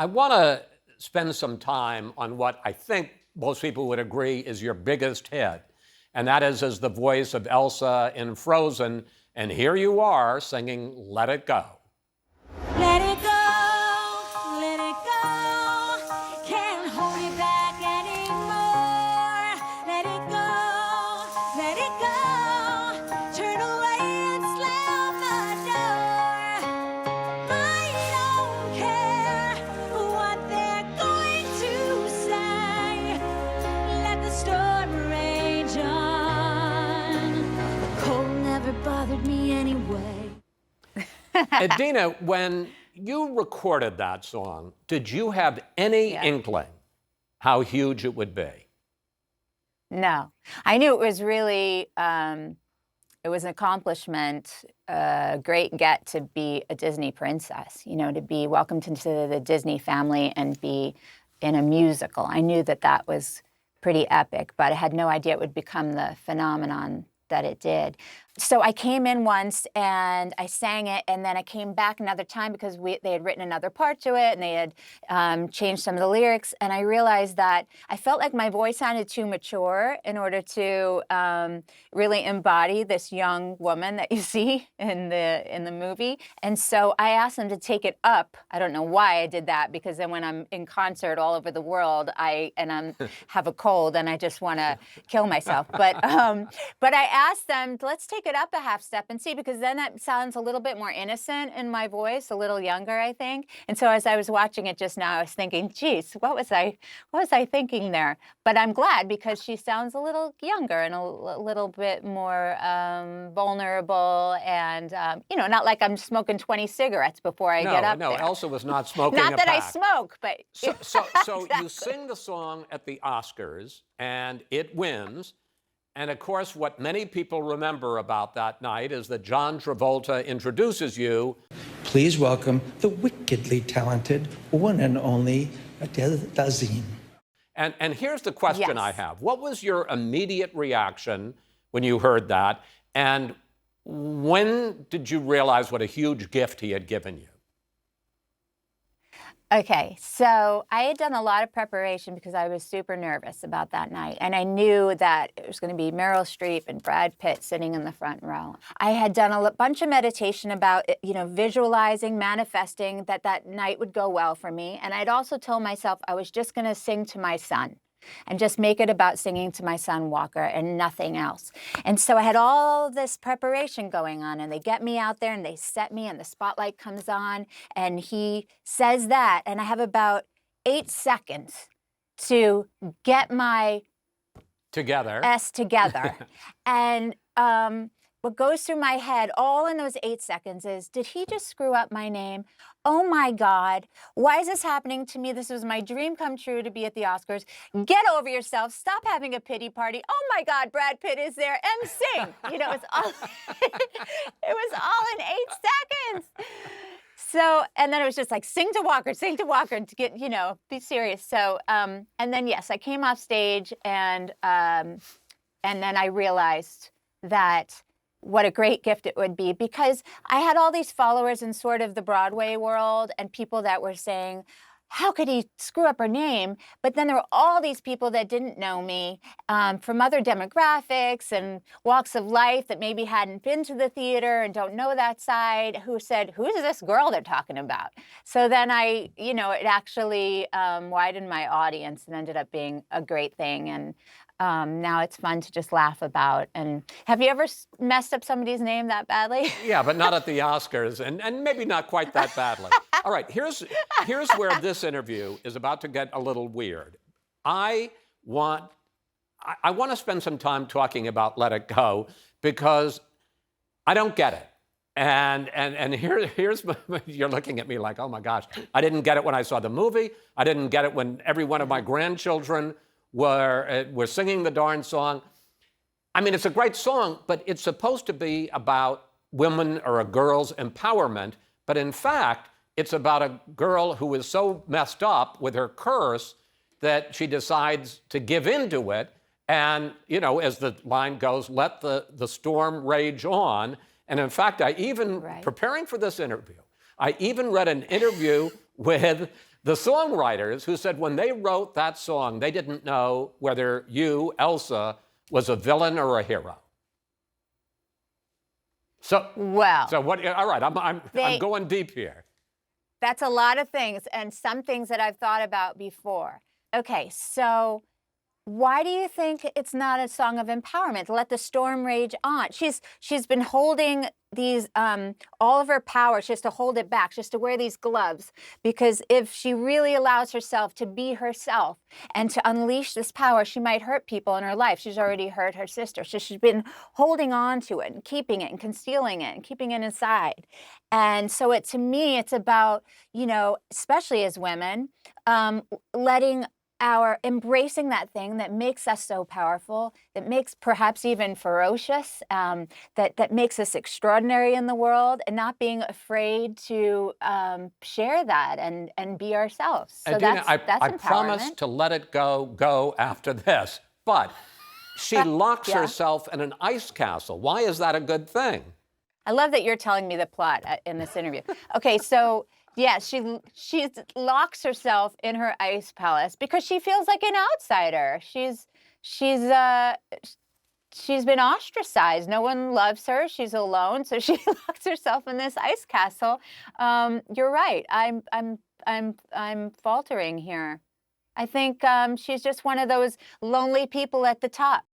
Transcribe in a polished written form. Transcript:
I want to spend some time on what I think most people would agree is your biggest hit, and that is as the voice of Elsa in Frozen. And here you are singing Let It Go. Let it go, let it go. Can't hold it back anymore. Let it go, let it go. Turn away and slam the door. I don't care what they're going to say. Let the storm rage on. The cold never bothered me anyway. Dina, when you recorded that song, did you have any inkling how huge it would be? No, I knew it was really, it was an accomplishment, a great get to be a Disney princess, you know, to be welcomed into the Disney family and be in a musical. I knew that that was pretty epic, but I had no idea it would become the phenomenon that it did. So I came in once and I sang it, and then I came back another time because they had written another part to it, and they had changed some of the lyrics, and I realized that I felt like my voice sounded too mature in order to really embody this young woman that you see in the movie. And so I asked them to take it up. I don't know why I did that, because then when I'm in concert all over the world, I have a cold and I just want to kill myself. But I asked them, let's take it up a half step and see, because then that sounds a little bit more innocent in my voice, a little younger, I think. And so as I was watching it just now, I was thinking, geez, what was I thinking there? But I'm glad, because she sounds a little younger and a little bit more vulnerable, and you know, not like I'm smoking 20 cigarettes before I get up there. No, Elsa was not smoking not a that pack. I smoke, but So exactly. You sing the song at the Oscars, and it wins. And of course, what many people remember about that night is that John Travolta introduces you. Please welcome the wickedly talented one and only Adele Dazeem. And here's the question I have. What was your immediate reaction when you heard that? And when did you realize what a huge gift he had given you? Okay, so I had done a lot of preparation because I was super nervous about that night. And I knew that it was going to be Meryl Streep and Brad Pitt sitting in the front row. I had done a bunch of meditation about, you know, visualizing, manifesting that that night would go well for me. And I'd also told myself I was just going to sing to my son and just make it about singing to my son Walker and nothing else. And so I had all this preparation going on, and they get me out there and they set me, and the spotlight comes on and he says that, and I have about 8 seconds to get my S together. And what goes through my head all in those 8 seconds is, did he just screw up my name? Oh my God, why is this happening to me? This was my dream come true, to be at the Oscars. Get over yourself, stop having a pity party. Oh my God, Brad Pitt is there, and sing. You know, it's all, it was all in 8 seconds. So, and then it was just like, sing to Walker, to get, you know, be serious. So, and then yes, I came off stage, and then I realized that what a great gift it would be, because I had all these followers in sort of the Broadway world and people that were saying, how could he screw up her name? But then there were all these people that didn't know me from other demographics and walks of life that maybe hadn't been to the theater and don't know that side, who said, who's this girl they're talking about? So then you know, it actually widened my audience and ended up being a great thing. And now it's fun to just laugh about. And have you ever messed up somebody's name that badly? Yeah, but not at the Oscars, and maybe not quite that badly. All right, here's where this interview is about to get a little weird. I want to spend some time talking about Let It Go, because I don't get it. And here's you're looking at me like, oh my gosh, I didn't get it when I saw the movie. I didn't get it when every one of my grandchildren were singing the darn song. I mean, it's a great song, but it's supposed to be about women or a girl's empowerment. But in fact, it's about a girl who is so messed up with her curse that she decides to give into it. And, you know, as the line goes, let the storm rage on. And in fact, I even, preparing for this interview, I even read an interview with The songwriters who said when they wrote that song, they didn't know whether you, Elsa, was a villain or a hero. So Well, what? All right, I'm They- going deep here. that's a lot of things, and some things that I've thought about before. Okay, so why do you think it's not a song of empowerment? Let the storm rage on. She's been holding these all of her power. She has to hold it back. She has to wear these gloves, because if she really allows herself to be herself and to unleash this power, she might hurt people in her life. She's already hurt her sister. So she's been holding on to it and keeping it and concealing it and keeping it inside. And so to me, it's about, especially as women, letting embracing that thing that makes us so powerful, that makes perhaps even ferocious, that makes us extraordinary in the world, and not being afraid to share that and be ourselves. So Adina, that's I empowerment. promised to let it go after this, but she locks Yeah. herself in an ice castle. Why is that a good thing? I love that you're telling me the plot in this interview. Okay, so yeah, she locks herself in her ice palace because she feels like an outsider. She's been ostracized. No one loves her. She's alone, so she locks herself in this ice castle. You're right. I'm faltering here. I think she's just one of those lonely people at the top.